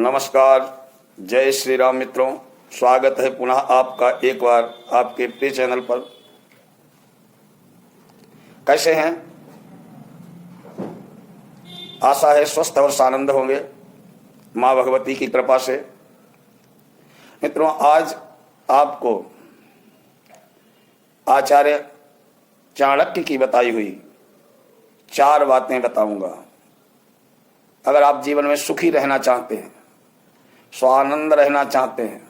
नमस्कार, जय श्री राम मित्रों। स्वागत है पुनः आपका एक बार आपके प्रिय चैनल पर। कैसे हैं? आशा है स्वस्थ और आनंद होंगे माँ भगवती की कृपा से। मित्रों, आज आपको आचार्य चाणक्य की बताई हुई 4 बातें बताऊंगा। अगर आप जीवन में सुखी रहना चाहते हैं, स्वानंद रहना चाहते हैं,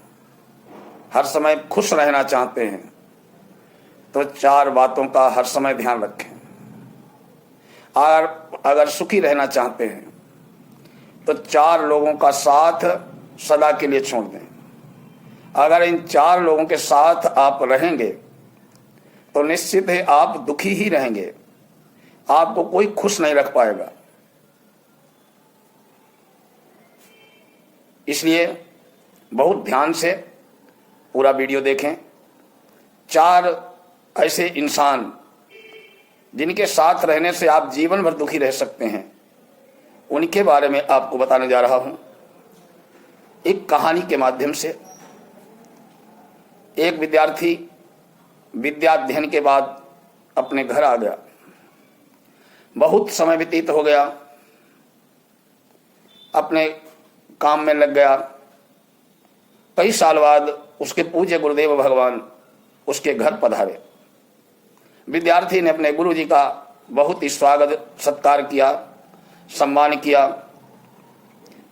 हर समय खुश रहना चाहते हैं, तो 4 बातों का हर समय ध्यान रखें। और अगर सुखी रहना चाहते हैं तो 4 लोगों का साथ सदा के लिए छोड़ दें। अगर इन 4 लोगों के साथ आप रहेंगे तो निश्चित है आप दुखी ही रहेंगे, आपको कोई खुश नहीं रख पाएगा। इसलिए बहुत ध्यान से पूरा वीडियो देखें। 4 ऐसे इंसान जिनके साथ रहने से आप जीवन भर दुखी रह सकते हैं, उनके बारे में आपको बताने जा रहा हूं एक कहानी के माध्यम से। एक विद्यार्थी विद्या अध्ययन के बाद अपने घर आ गया। बहुत समय व्यतीत हो गया, अपने काम में लग गया। कई साल बाद उसके पूज्य गुरुदेव भगवान उसके घर पधारे। विद्यार्थी ने अपने गुरु जी का बहुत ही स्वागत सत्कार किया, सम्मान किया।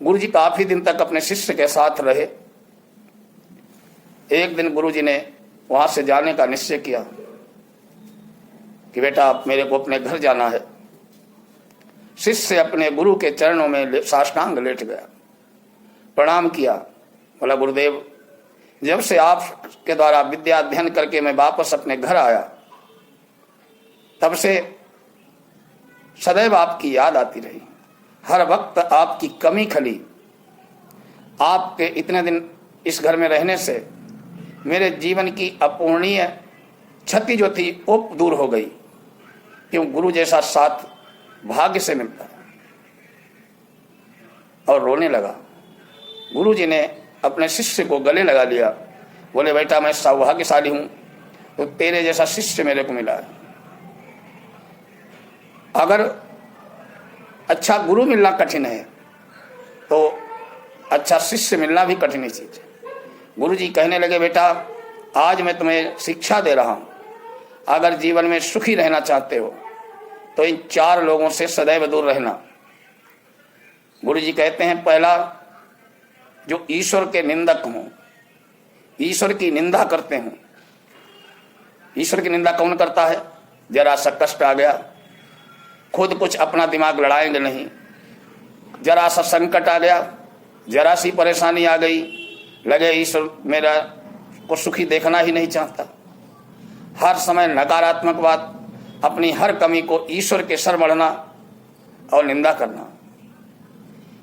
गुरु जी काफी दिन तक अपने शिष्य के साथ रहे। एक दिन गुरु जी ने वहां से जाने का निश्चय किया कि बेटा मेरे को अपने घर जाना है। शिष्य अपने गुरु के चरणों में साष्टांग लेट गया, प्रणाम किया। बोला, गुरुदेव, जब से आपके द्वारा विद्या अध्ययन करके मैं वापस अपने घर आया, तब से सदैव आपकी याद आती रही। हर वक्त आपकी कमी खली। आपके इतने दिन इस घर में रहने से मेरे जीवन की अपूर्णीय क्षति जो थी वो दूर हो गई। क्यों? गुरु जैसा साथ भाग्य से मिलता है। और रोने लगा। गुरु जी ने अपने शिष्य को गले लगा लिया। बोले, बेटा मैं सौभाग्यशाली हूं, तो तेरे जैसा शिष्य मेरे को मिला है। अगर अच्छा गुरु मिलना कठिन है तो अच्छा शिष्य मिलना भी कठिन चीज है। गुरु जी कहने लगे, बेटा आज मैं तुम्हें शिक्षा दे रहा हूं। अगर जीवन में सुखी रहना चाहते हो तो इन 4 लोगों से सदैव दूर रहना। गुरु जी कहते हैं, पहला, जो ईश्वर के निंदक हों, ईश्वर की निंदा करते हों। ईश्वर की निंदा कौन करता है? जरा सा कष्ट आ गया, खुद कुछ अपना दिमाग लड़ाएंगे नहीं। जरा सा संकट आ गया, जरा सी परेशानी आ गई, लगे ईश्वर मेरा को सुखी देखना ही नहीं चाहता। हर समय नकारात्मक बात, अपनी हर कमी को ईश्वर के सर मढ़ना और निंदा करना।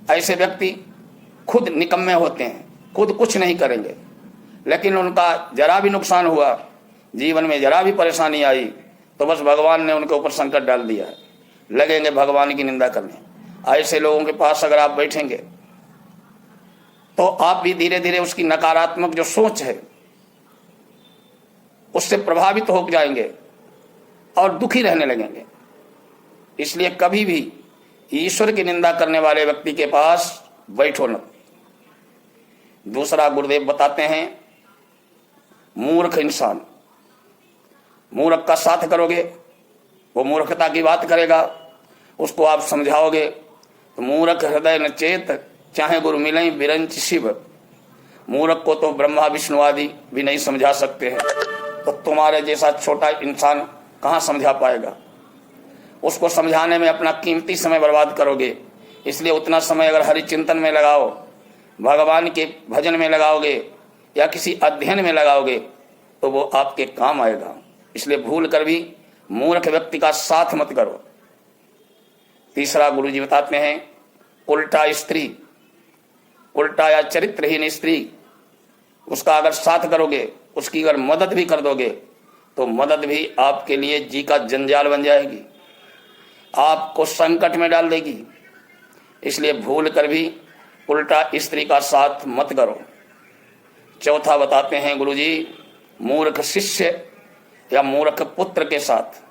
ऐसे व्यक्ति खुद निकम्मे होते हैं, खुद कुछ नहीं करेंगे, लेकिन उनका जरा भी नुकसान हुआ, जीवन में जरा भी परेशानी आई, तो बस भगवान ने उनके ऊपर संकट डाल दिया है, लगेंगे भगवान की निंदा करने। ऐसे लोगों के पास अगर आप बैठेंगे तो आप भी धीरे धीरे उसकी नकारात्मक जो सोच है उससे प्रभावित हो जाएंगे और दुखी रहने लगेंगे। इसलिए कभी भी ईश्वर की निंदा करने वाले व्यक्ति के पास बैठो न। दूसरा, गुरुदेव बताते हैं, मूर्ख इंसान, मूर्ख का साथ करोगे, वो मूर्खता की बात करेगा, उसको आप समझाओगे तो मूर्ख हृदय न चेत, चाहे गुरु मिले बिरंच शिव। मूर्ख को तो ब्रह्मा विष्णु आदि भी नहीं समझा सकते हैं, तो तुम्हारे जैसा छोटा इंसान कहाँ समझा पाएगा? उसको समझाने में अपना कीमती समय बर्बाद करोगे। इसलिए उतना समय अगर हरि चिंतन में लगाओ, भगवान के भजन में लगाओगे या किसी अध्ययन में लगाओगे तो वो आपके काम आएगा। इसलिए भूल कर भी मूर्ख व्यक्ति का साथ मत करो। तीसरा, गुरु जी बताते हैं, उल्टा स्त्री, उल्टा या चरित्रहीन स्त्री, उसका अगर साथ करोगे, उसकी अगर मदद भी कर दोगे तो मदद भी आपके लिए जी का जंजाल बन जाएगी, आपको संकट में डाल देगी। इसलिए भूल कर भी उल्टा स्त्री का साथ मत करो। चौथा बताते हैं गुरुजी, मूर्ख शिष्य या मूर्ख पुत्र के साथ,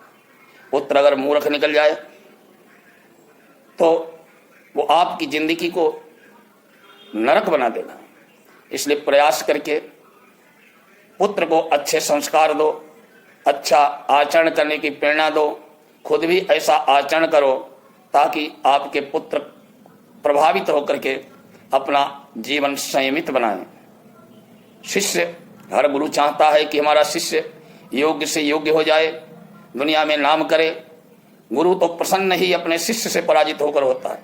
पुत्र अगर मूर्ख निकल जाए तो वो आपकी जिंदगी को नरक बना देगा। इसलिए प्रयास करके पुत्र को अच्छे संस्कार दो, अच्छा आचरण करने की प्रेरणा दो, खुद भी ऐसा आचरण करो ताकि आपके पुत्र प्रभावित होकर के अपना जीवन संयमित बनाएं। शिष्य, हर गुरु चाहता है कि हमारा शिष्य योग्य से योग्य हो जाए, दुनिया में नाम करे। गुरु तो प्रसन्न ही अपने शिष्य से पराजित होकर होता है।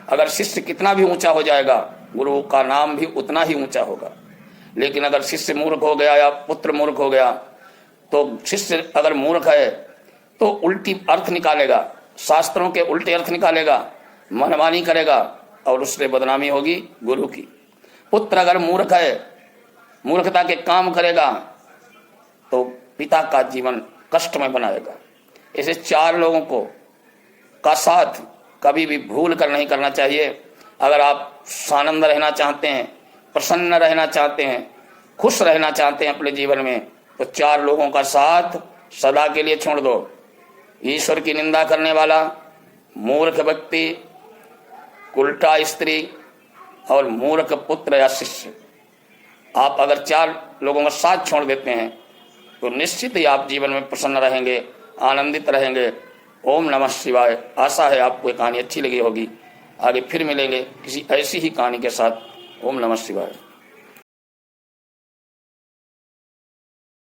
अगर शिष्य कितना भी ऊंचा हो जाएगा, गुरु का नाम भी उतना ही ऊंचा होगा। लेकिन अगर शिष्य मूर्ख हो गया या पुत्र मूर्ख हो गया, तो शिष्य अगर मूर्ख है तो उल्टी अर्थ निकालेगा, शास्त्रों के उल्टे अर्थ निकालेगा, मनमानी करेगा और उससे बदनामी होगी गुरु की। पुत्र अगर मूर्ख है, मूर्खता के काम करेगा तो पिता का जीवन कष्ट में बनाएगा। ऐसे चार लोगों को का साथ कभी भी भूल कर नहीं करना चाहिए। अगर आप आनंद रहना चाहते हैं, प्रसन्न रहना चाहते हैं, खुश रहना चाहते हैं अपने जीवन में, तो चार लोगों का साथ सदा के लिए छोड़ दो। ईश्वर की निंदा करने वाला, मूर्ख व्यक्ति, उल्टा स्त्री और मूर्ख पुत्र या शिष्य, आप अगर चार लोगों का साथ छोड़ देते हैं तो निश्चित ही आप जीवन में प्रसन्न रहेंगे, आनंदित रहेंगे। ओम नमः शिवाय। आशा है आपको ये कहानी अच्छी लगी होगी। आगे फिर मिलेंगे किसी ऐसी ही कहानी के साथ। ओम नमः शिवाय।